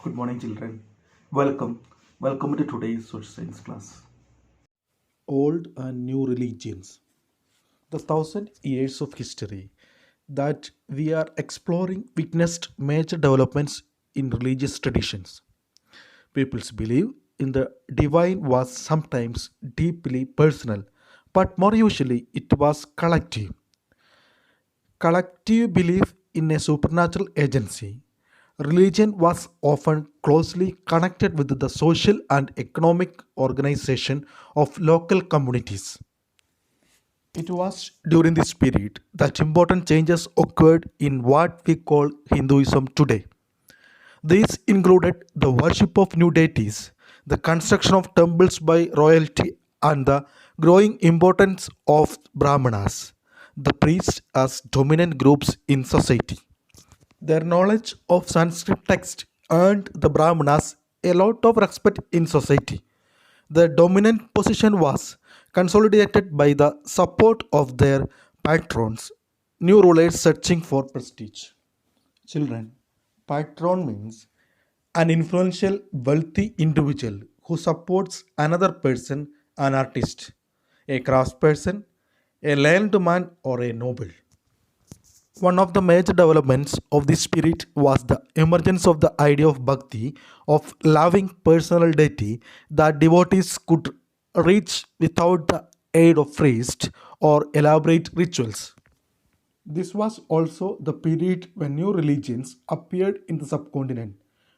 Good morning, children. Welcome. Welcome to today's social science class. Old and new religions. The thousand years of history that we are exploring witnessed major developments in religious traditions. People's belief in the divine was sometimes deeply personal, but more usually it was collective. Collective belief in a supernatural agency. Religion was often closely connected with the social and economic organization of local communities. It was during this period that important changes occurred in what we call Hinduism today. These included the worship of new deities, the construction of temples by royalty, and the growing importance of Brahmanas, the priests as dominant groups in society. Their knowledge of Sanskrit text earned the Brahmanas a lot of respect in society. Their dominant position was consolidated by the support of their patrons, new rulers searching for prestige. Children, patron means an influential, wealthy individual who supports another person, an artist, a craftsperson, a learned man, or a noble. One of the major developments of this spirit was the emergence of the idea of bhakti, of loving personal deity that devotees could reach without the aid of priests or elaborate rituals. This was also the period when new religions appeared in the subcontinent.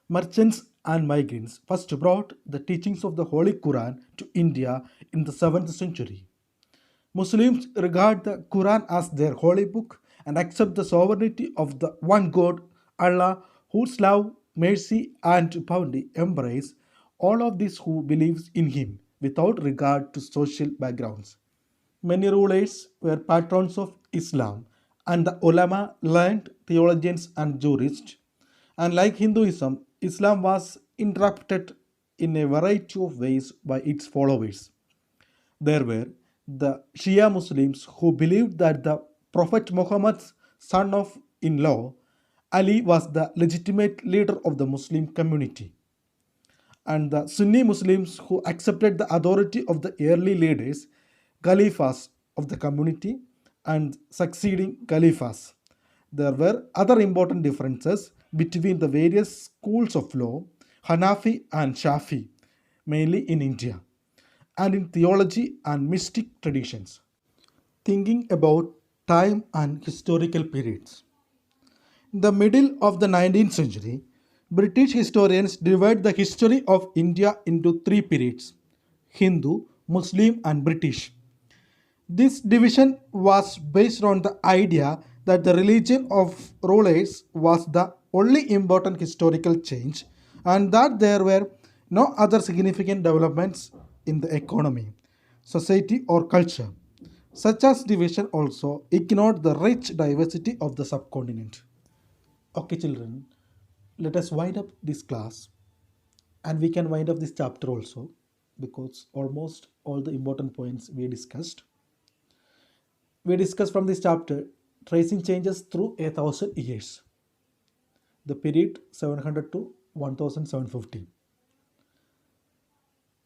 Merchants and migrants first brought the teachings of the Holy Quran to India in the 7th century. Muslims regard the Quran as their holy book and accept the sovereignty of the one God, Allah, whose love, mercy, and bounty embrace all of these who believes in Him without regard to social backgrounds. Many rulers were patrons of Islam, and the ulama learned theologians and jurists. And like Hinduism, Islam was interpreted in a variety of ways by its followers. There were the Shia Muslims who believed that the Prophet Muhammad's son of in law, Ali, was the legitimate leader of the Muslim community, and the Sunni Muslims who accepted the authority of the early leaders, Khalifas of the community, and succeeding Khalifas. There were other important differences between the various schools of law, Hanafi and Shafi, mainly in India, and in theology and mystic traditions. Thinking about time and historical periods. In the middle of the 19th century, British historians divide the history of India into three periods: Hindu, Muslim, and British. This division was based on the idea that the religion of rulers was the only important historical change and that there were no other significant developments in the economy, society, or culture. Such as division also ignored the rich diversity of the subcontinent. Okay, children, let us wind up this class and we can wind up this chapter also because almost all the important points we discussed. We discussed from this chapter tracing changes through 1,000 years, the period 700 to 1750,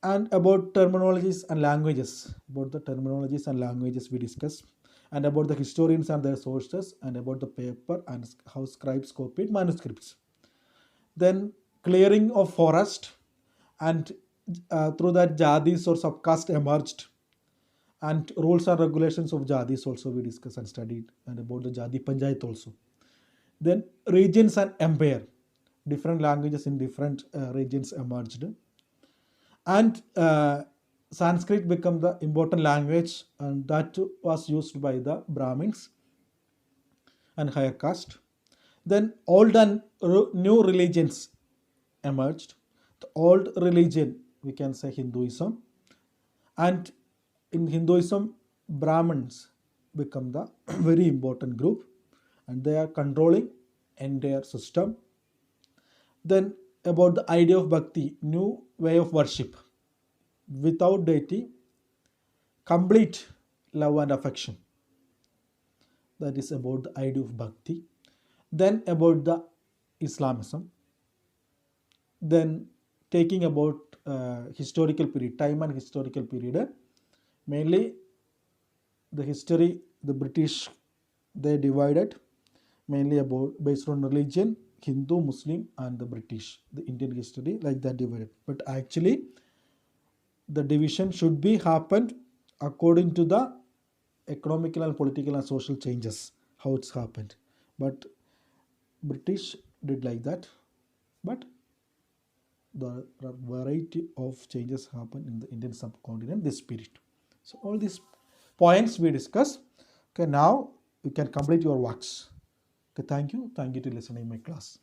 and about terminologies and languages. About the terminologies and languages we discussed, and about the historians and their sources, and about the paper and how scribes copied manuscripts. Then clearing of forest, and through that jadis or subcaste emerged, and rules and regulations of jadis also we discussed and studied, and about the jadi panchayat also. Then regions and empire, different languages in different regions emerged, and Sanskrit became the important language, and that was used by the Brahmins and higher caste. Then old and new religions emerged. The old religion, we can say Hinduism, and in Hinduism, Brahmins become the very important group, and they are controlling entire system. Then about the idea of bhakti, new way of worship, without deity, complete love and affection. That is about the idea of bhakti. Then about the Islamism, Then taking about historical period, time and historical period, mainly the history, the British, they divided mainly about based on religion, Hindu, Muslim, and the British, the Indian history like that divided. But actually, the division should be happened according to the economical and political and social changes, how it's happened. But British did like that. But the variety of changes happen in the Indian subcontinent this period. So all these points we discuss. Okay, now you can complete your works. Okay, thank you. Thank you to listening my class.